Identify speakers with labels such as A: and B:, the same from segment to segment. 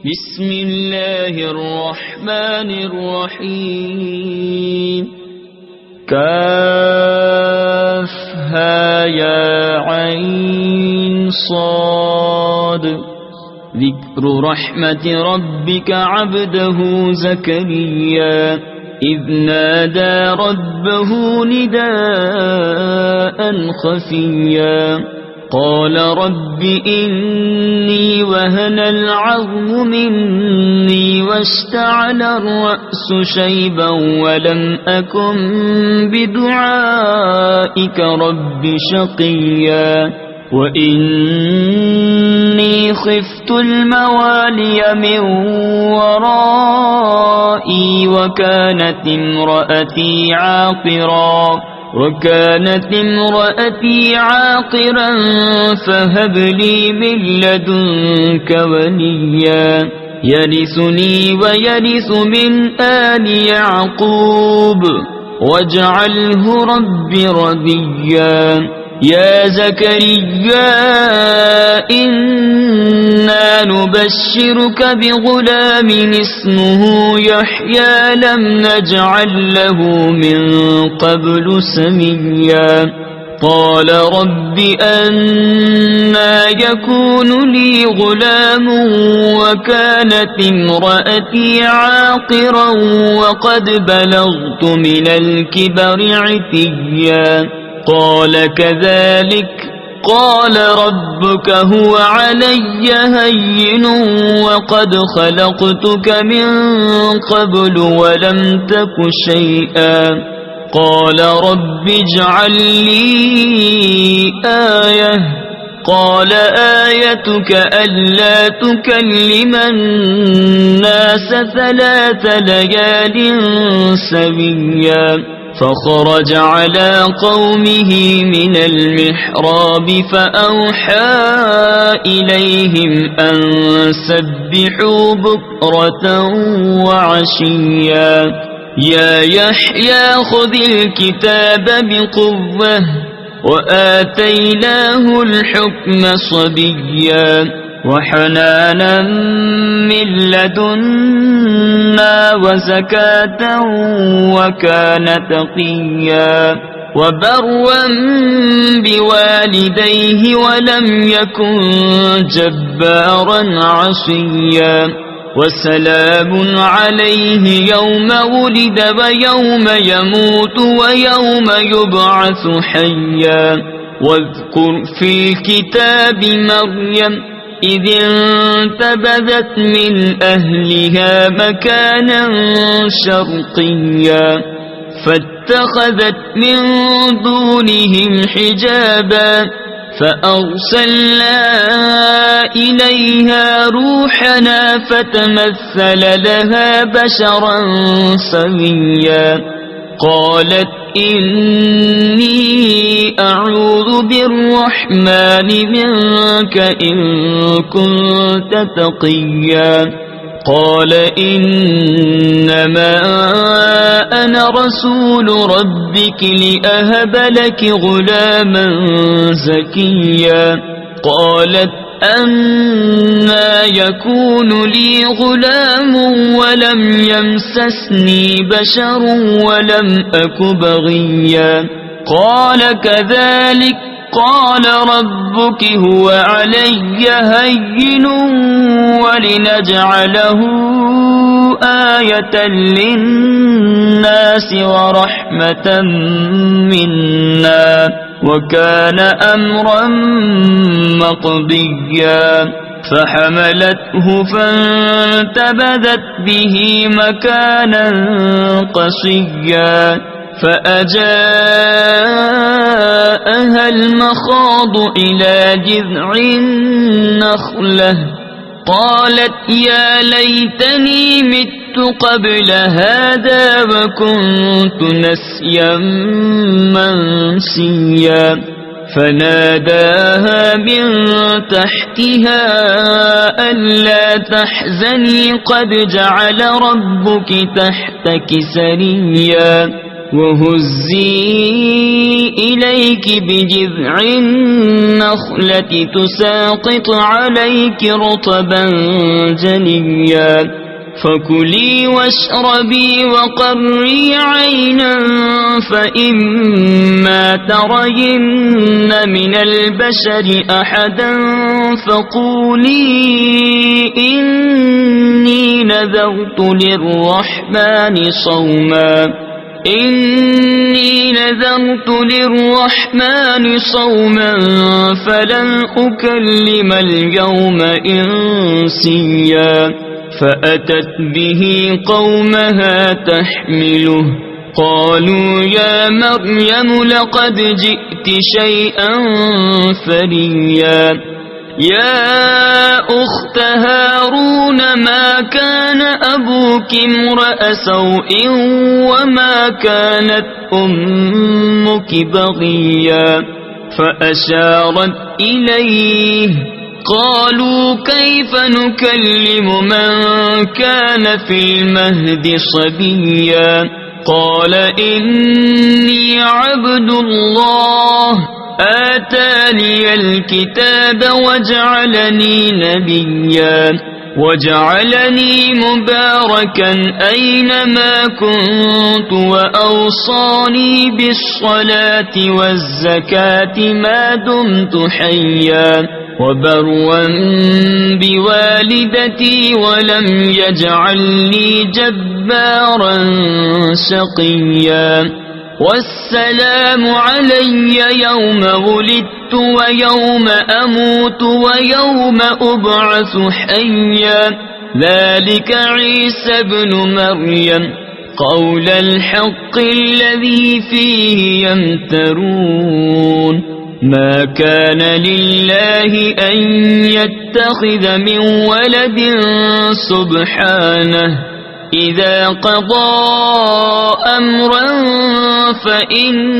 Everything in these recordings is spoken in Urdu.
A: بسم الله الرحمن الرحيم كافها يا عين صاد ذكر رحمة ربك عبده زكريا إذ نادى ربه نداء خفيا قال رب إني وهن العظم مني واشتعل الرأس شيبا ولم أكن بدعائك رب شقيا وإني خفت الموالي من ورائي وكانت امرأتي عاقرا فهب لي من لدنك وليا يرثني ويرث من آل يعقوب واجعله رب رضيا يا زكريا إنا نبشرك بغلام اسمه يحيى لم نجعل له من قبل سميا قال رب أنى يكون لي غلام وكانت امرأتي عاقرا وقد بلغت من الكبر عتيا قال كذلك قال ربك هو علي هين وقد خلقتك من قبل ولم تك شيئا قال رب اجعل لي آية قال آيتك ألا تكلم الناس 3 ليال سويا فخرج على قومه من المحراب فأوحى إليهم أن سبحوا بكرة وعشيا يا يحيى خذ الكتاب بقوة وآتيناه الحكم صبيا وحنانا من لدنا وزكاة وكان تقيا وبرا بوالديه ولم يكن جبارا عصيا وسلام عليه يوم ولد ويوم يموت ويوم يبعث حيا واذكر في الكتاب مريم إذ انتبذت من أهلها مكانا شرقيا فاتخذت من دونهم حجابا فأرسلنا إليها روحنا فتمثل لها بشرا سويا قالت إني أعوذ بالرحمن منك إن كنت تقيا قال إنما أنا رسول ربك لأهب لك غلاما زكيا قالت أنى يكون لي غلام ولم يمسسني بشر ولم أك بغيا قال كذلك قال ربك هو علي هين ولنجعله آية للناس ورحمة منا وكان أمرا مقضيا فحملته فانتبذت به مكانا قصيا فأجاءها المخاض إلى جذع النخلة قالت يا ليتني مت قبل هذا وكنت نسيا منسيا فناداها من تحتها ألا تحزني قد جعل ربك تحتك سريا وهزي إليك بجذع النخلة تساقط عليك رطبا جنيا فكلي واشربي وقري عينا فإما ترين من البشر أحدا فقولي إني نذرت للرحمن صوما فلن أكلم اليوم إنسيا فأتت به قومها تحمله قالوا يا مريم لقد جئت شيئا فريا يا أخت هارون ما كان أبوك امرأ سوء وما كانت أمك بغيا فأشارت إليه قالوا كيف نكلم من كان في المهد صبيا قال إني عبد الله آتاني الكتاب وجعلني نبيا وجعلني مباركا أينما كنت وأوصاني بالصلاة والزكاة ما دمت حيا وبرا بوالدتي ولم يجعلني جبارا شقيا والسلام علي يوم ولدت ويوم أموت ويوم أبعث حيا ذلك عيسى ابن مريم قول الحق الذي فيه يمترون ما كان لله أن يتخذ من ولد سبحانه إذا قضى أمرا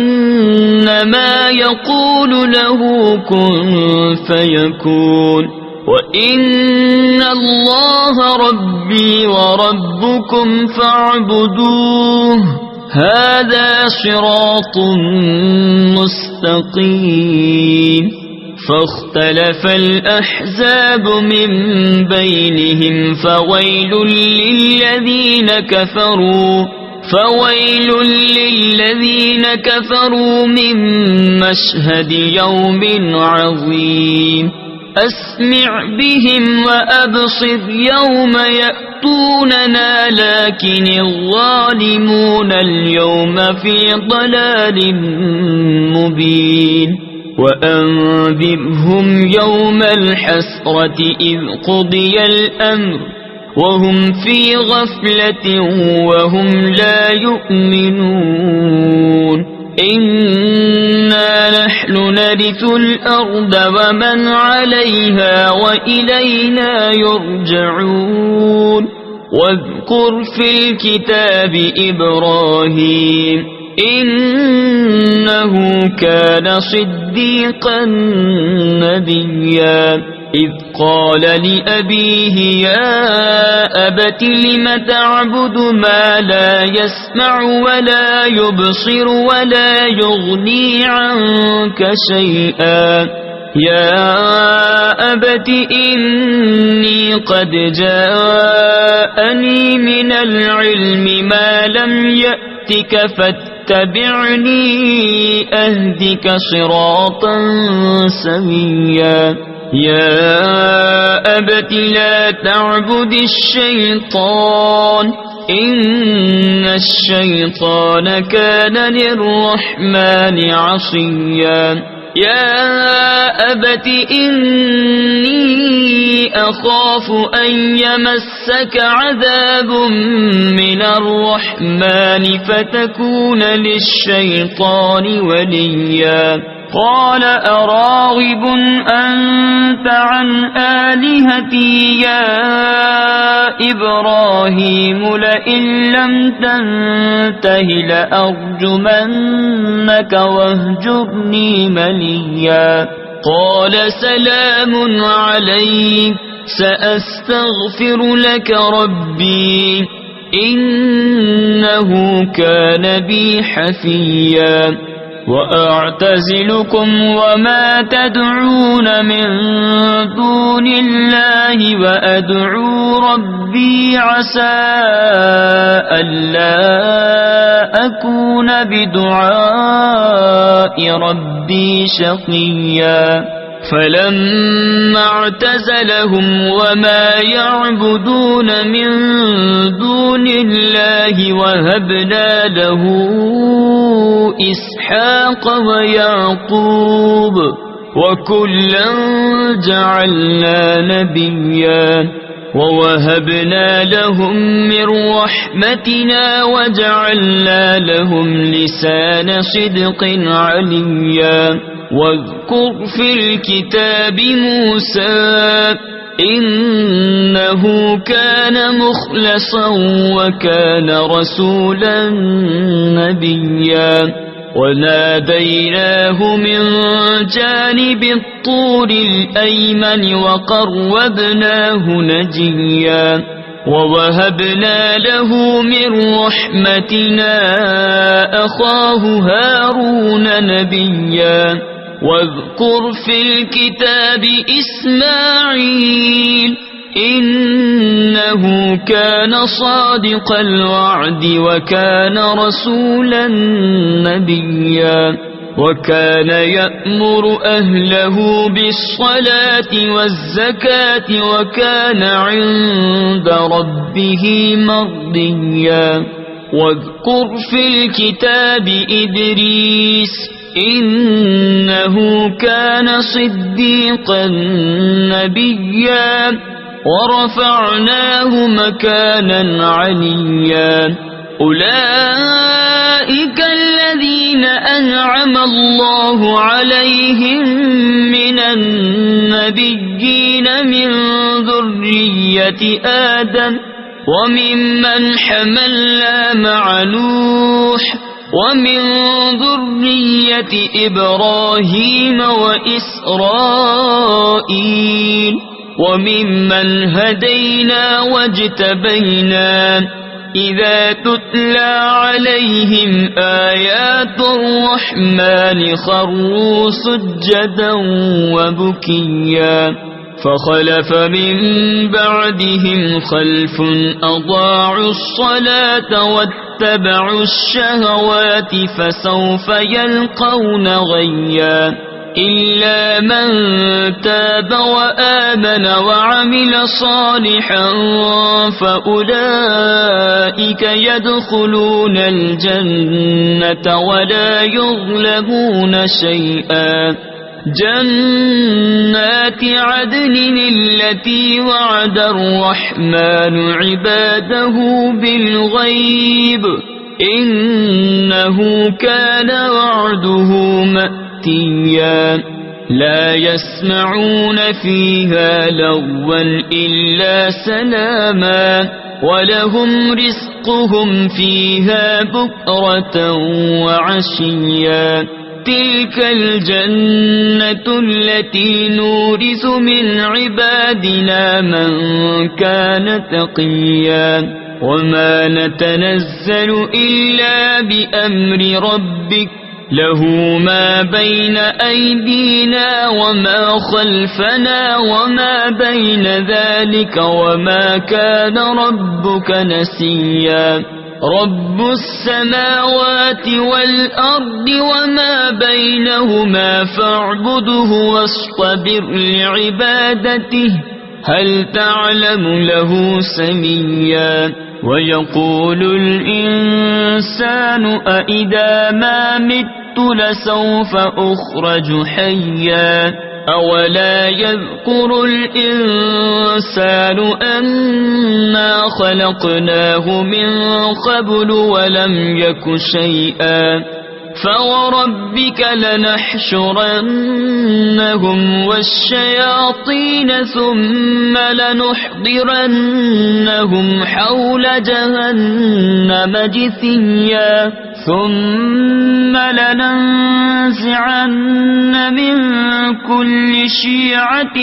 A: فإنما يقول له كن فيكون وإن الله ربي وربكم فاعبدوه هذا صراط مستقيم فاختلف الأحزاب من بينهم فويل للذين كفروا من مشهد يوم عظيم أسمع بهم وأبصر يوم يأتوننا لكن الظالمون اليوم في ضلال مبين وأنذرهم يوم الحسرة إذ قضي الأمر وهم في غفلة وهم لا يؤمنون إنا نحن نرث الأرض ومن عليها وإلينا يرجعون واذكر في الكتاب إبراهيم إنه كان صديقا نبيا إذ قال لأبيه يا أبت لم تعبد ما لا يسمع ولا يبصر ولا يغني عنك شيئا يا أبت إني قد جاءني من العلم ما لم يأتك فاتبعني أهدك صراطا سويا يا أبت لا تعبد الشيطان إن الشيطان كان للرحمن عصيا يا أبت إني أخاف أن يمسك عذاب من الرحمن فتكون للشيطان وليا قال أراغب أنت عن آلهتي يا إبراهيم لئن لم تنته لأرجمنك واهجرني مليا قال سلام عليك سأستغفر لك ربي إنه كان بي حفيا وأعتزلكم وما تدعون من دون الله وأدعو ربي عسى ألا أكون بدعاء ربي شقيا فلما اعتزلهم وما يعبدون من دون الله وهبنا له إسحاق ويعقوب وكلا جعلنا نبيا ووهبنا لهم من رحمتنا وجعلنا لهم لسان صدق عليا واذكر في الكتاب موسى إنه كان مخلصا وكان رسولا نبيا وناديناه من جانب الطور الأيمن وقربناه نجيا ووهبنا له من رحمتنا أخاه هارون نبيا واذكر في الكتاب إسماعيل إنه كان صادق الوعد وكان رسولا نبيا وكان يأمر أهله بالصلاة والزكاة وكان عند ربه مرضيا واذكر في الكتاب إدريس إنه كان صديقا نبيا ورفعناه مكانا عليا أولئك الذين أنعم الله عليهم من النبيين من ذرية آدم وممن حملنا مع نوح ومن ذرية إبراهيم وإسرائيل وممن هدينا واجتبينا إذا تتلى عليهم آيات الرحمن خروا سجدا وبكيا فخلف من بعدهم خلف أضاعوا الصلاة واتبعوا الشهوات فسوف يلقون غيا إلا من تاب وآمن وعمل صالحا فأولئك يدخلون الجنة ولا يظلمون شيئا جنات عدن التي وعد الرحمن عباده بالغيب إنه كان وعده مأتيا لا يسمعون فيها لغوا إلا سلاما ولهم رزقهم فيها بكرة وعشيا تلك الجنة التي نورث من عبادنا من كان تقيا وما نتنزل إلا بأمر ربك له ما بين أيدينا وما خلفنا وما بين ذلك وما كان ربك نسيا رب السماوات والأرض وما بينهما فاعبده واصطبر لعبادته هل تعلم له سميا ويقول الإنسان أإذا ما مت لسوف أخرج حيا أولا يذكر الإنسان أنا خلقناه من قبل ولم يك شيئا فوربك لنحشرنهم والشياطين ثم لنحضرنهم حول جهنم جثيا ثم لننزعن من كل شيعة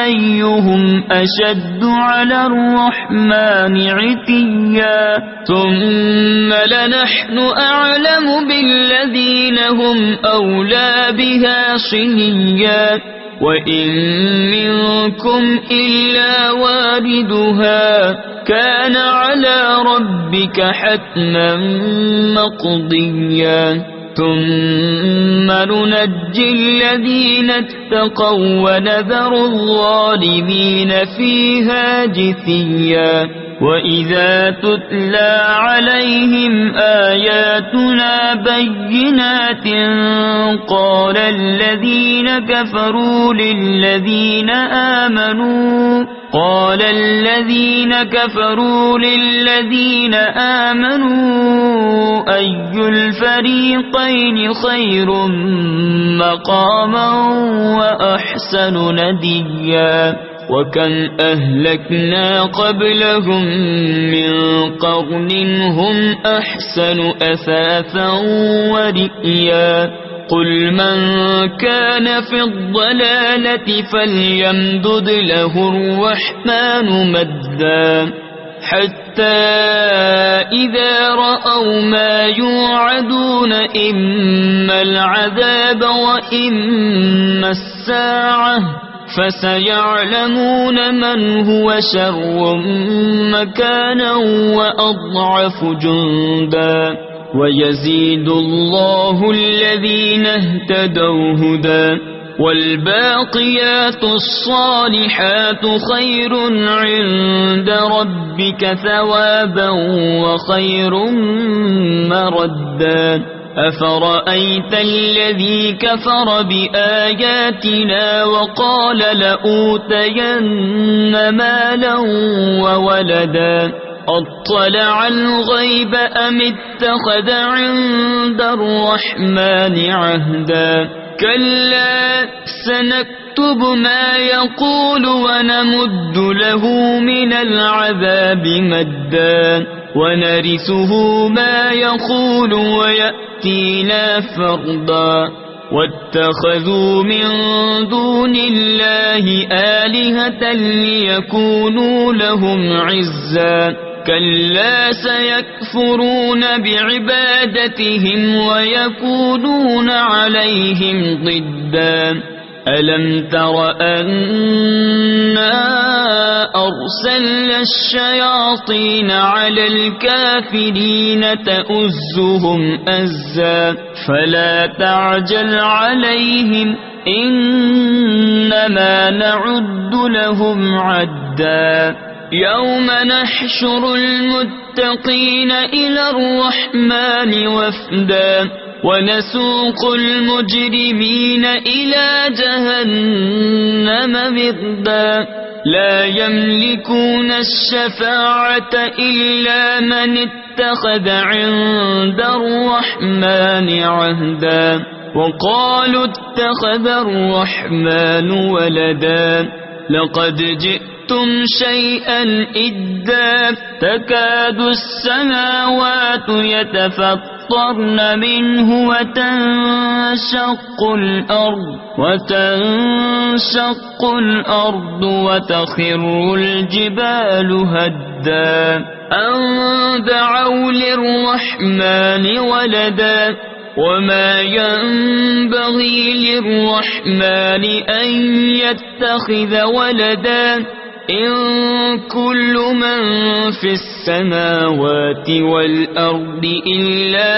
A: أيهم أشد على الرحمن عتيا ثم لنحن أعلم بالذين هم أولى بها صليا وإن منكم إلا واردها كان على ربك حتما مقضيا ثم ننجي الذين اتقوا ونذر الظالمين فيها جثيا وإذا تتلى عليهم آياتنا بينات قال الذين كفروا للذين آمنوا أي الفريقين خير مقاما وأحسن نديا وكم أهلكنا قبلهم من قرن هم أحسن أثاثا ورئيا قل من كان في الضلالة فليمدد له الرحمن مدا حتى إذا رأوا ما يوعدون إما العذاب وإما الساعة فسيعلمون من هو شر مكانا وأضعف جندا ويزيد الله الذين اهتدوا هدى والباقيات الصالحات خير عند ربك ثوابا وخير مردا أفرأيت الذي كفر بآياتنا وقال لأوتين مالا وولدا أطلع الغيب أم اتخذ عند الرحمن عهدا كلا سنكتب ما يقول ونمد له من العذاب مدا ونرثه ما يقول ويأتينا فردا واتخذوا من دون الله آلهة ليكونوا لهم عزا كلا سيكفرون بعبادتهم ويكونون عليهم ضدا ألم تر أنا أرسلنا الشياطين على الكافرين تؤزهم أزا فلا تعجل عليهم إنما نعد لهم عدا يوم نحشر المتقين إلى الرحمن وفدا ونسوق المجرمين إلى جهنم وردا لا يملكون الشفاعة إلا من اتخذ عند الرحمن عهدا وقالوا اتخذ الرحمن ولدا لقد جئتم شيئا إدا تكاد السماوات يتفطرن منه وتنشق الأرض وتخر الجبال هدا أن دعوا للرحمن ولدا وما ينبغي للرحمن أن يتخذ ولدا إن كل من في السماوات والأرض إلا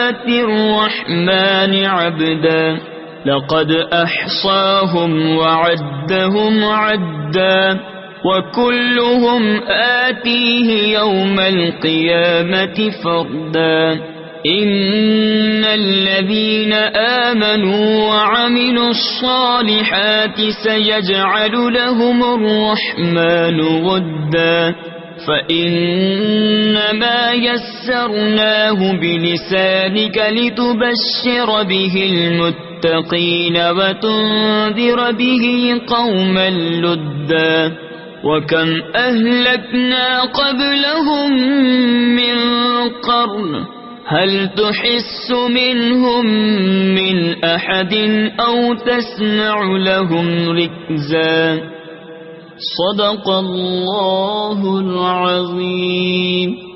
A: آتي الرحمن عبدا لقد أحصاهم وعدهم عدا وكلهم آتيه يوم القيامة فردا إن الذين آمنوا وعملوا الصالحات سيجعل لهم الرحمن ودا فإنما يسرناه بلسانك لتبشر به المتقين وتنذر به قوما لدا وكم أهلكنا قبلهم من قرن هل تحس منهم من أحد أو تسمع لهم ركزا صدق الله العظيم.